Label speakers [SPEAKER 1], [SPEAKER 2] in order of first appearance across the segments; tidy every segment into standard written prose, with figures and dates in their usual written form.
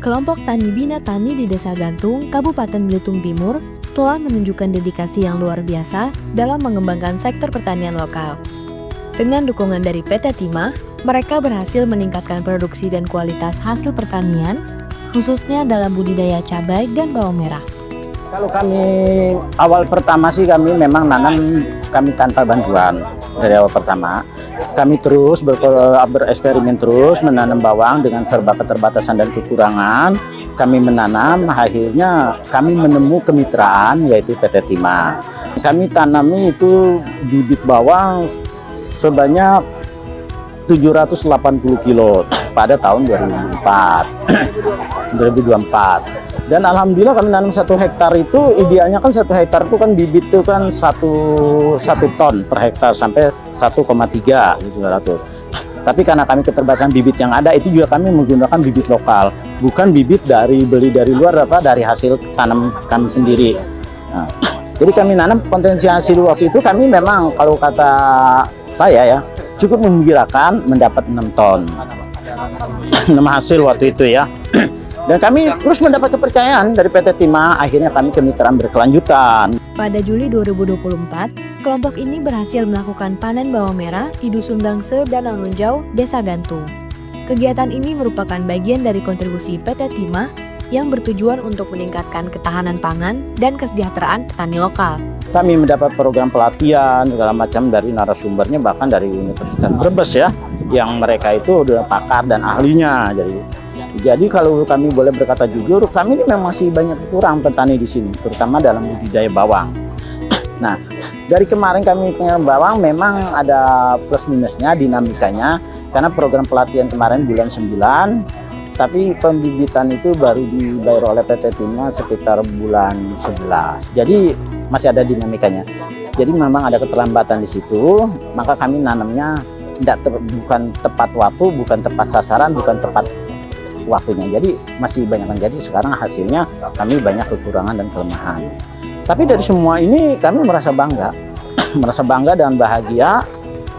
[SPEAKER 1] Kelompok Tani Bina Tani di Desa Gantung, Kabupaten Belitung Timur telah menunjukkan dedikasi yang luar biasa dalam mengembangkan sektor pertanian lokal. Dengan dukungan dari PT Timah, mereka berhasil meningkatkan produksi dan kualitas hasil pertanian, khususnya dalam budidaya cabai dan bawang merah.
[SPEAKER 2] Kalau kami awal pertama sih kami memang nanam kami tanpa bantuan dari awal pertama. Kami terus bereksperimen terus menanam bawang dengan serba keterbatasan dan kekurangan. Kami menanam, akhirnya kami menemu kemitraan yaitu PT Timah. Kami tanami itu bibit bawang sebanyak 780 kilo pada tahun 2024. Dan alhamdulillah kami nanam 1 hektar itu, idealnya kan 1 hektar itu kan bibit itu kan 1 ton per hektar sampai 1,3 gitu. Tapi karena kami keterbatasan bibit yang ada, itu juga kami menggunakan bibit lokal, bukan bibit beli dari luar dari hasil tanam kami sendiri. Nah, jadi kami nanam potensi hasil waktu itu kami memang kalau kata saya ya cukup menggembirakan mendapat 6 ton 6 hasil waktu itu ya. Dan kami terus mendapat kepercayaan dari PT Timah, akhirnya kami kemitraan berkelanjutan.
[SPEAKER 1] Pada Juli 2024, kelompok ini berhasil melakukan panen bawang merah di Dusun Bangse dan Alunjau, Desa Gantung. Kegiatan ini merupakan bagian dari kontribusi PT Timah yang bertujuan untuk meningkatkan ketahanan pangan dan kesejahteraan petani lokal.
[SPEAKER 2] Kami mendapat program pelatihan segala macam dari narasumbernya, bahkan dari Universitas Brebes ya, yang mereka itu udah pakar dan ahlinya. Jadi kalau kami boleh berkata jujur, kami ini memang masih banyak kurang petani di sini, terutama dalam budidaya bawang. Nah, dari kemarin kami punya bawang memang ada plus minusnya, dinamikanya, karena program pelatihan kemarin bulan 9, tapi pembibitan itu baru dibayar oleh PT Timah sekitar bulan 11. Jadi masih ada dinamikanya. Jadi memang ada keterlambatan di situ, maka kami nanamnya bukan tepat waktu, bukan tepat sasaran, bukan tepat waktunya. Jadi masih banyak. Jadi sekarang hasilnya kami banyak kekurangan dan kelemahan. Tapi dari semua ini kami merasa bangga, merasa bangga dan bahagia.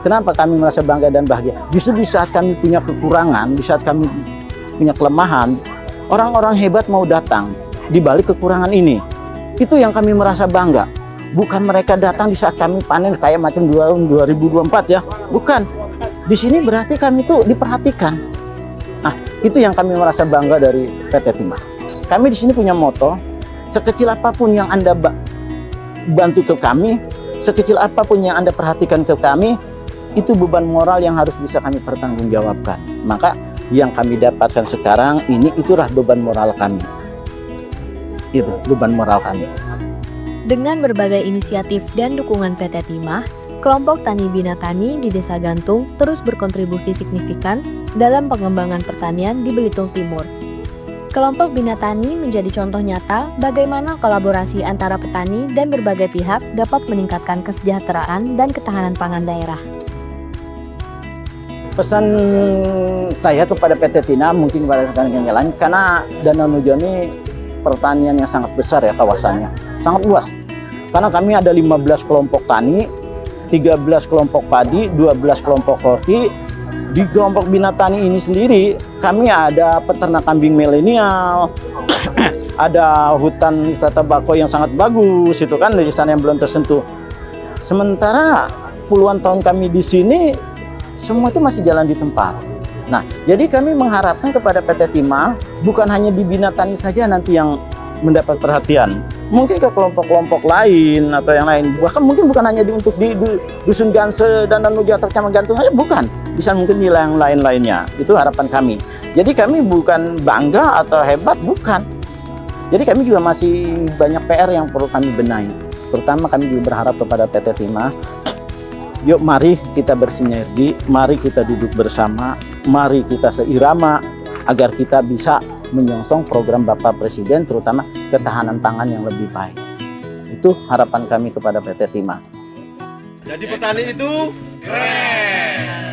[SPEAKER 2] Kenapa kami merasa bangga dan bahagia? Justru di saat kami punya kekurangan, di saat kami punya kelemahan, orang-orang hebat mau datang di balik kekurangan ini. Itu yang kami merasa bangga. Bukan mereka datang di saat kami panen kayak macam 2024 ya. Bukan. Di sini berarti kami tuh diperhatikan. Nah, itu yang kami merasa bangga dari PT Timah. Kami di sini punya moto, sekecil apapun yang Anda bantu ke kami, sekecil apapun yang Anda perhatikan ke kami, itu beban moral yang harus bisa kami pertanggungjawabkan. Maka yang kami dapatkan sekarang ini, itulah beban moral kami. Itu beban moral kami.
[SPEAKER 1] Dengan berbagai inisiatif dan dukungan PT Timah, kelompok Tani Bina Tani di Desa Gantung terus berkontribusi signifikan dalam pengembangan pertanian di Belitung Timur. Kelompok Bina Tani menjadi contoh nyata bagaimana kolaborasi antara petani dan berbagai pihak dapat meningkatkan kesejahteraan dan ketahanan pangan daerah.
[SPEAKER 2] Pesan saya kepada PT Timah, mungkin kepada rekan-rekan yang lain, karena Danau Nujo ini pertanian yang sangat besar ya kawasannya, sangat luas. Karena kami ada 15 kelompok tani, 13 kelompok padi, 12 kelompok horti. Di kelompok Bina Tani ini sendiri, kami ada peternak kambing milenial, ada hutan wisata bako yang sangat bagus, itu kan di sana yang belum tersentuh. Sementara puluhan tahun kami di sini, semua itu masih jalan di tempat. Nah, jadi kami mengharapkan kepada PT Timah, bukan hanya di Bina Tani saja nanti yang mendapat perhatian. Mungkin ke kelompok-kelompok lain atau yang lain. Bahkan mungkin bukan hanya untuk di Dusun Ganse dan Danau Nujo atau Kecamatan Gantung aja, bukan. Bisa mungkin di yang lain-lainnya. Itu harapan kami. Jadi kami bukan bangga atau hebat, bukan. Jadi kami juga masih banyak PR yang perlu kami benahi. Terutama kami juga berharap kepada PT Timah, yuk mari kita bersinergi, mari kita duduk bersama, mari kita seirama agar kita bisa menyongsong program Bapak Presiden, terutama ketahanan pangan yang lebih baik. Itu harapan kami kepada PT Timah.
[SPEAKER 3] Jadi petani itu keren.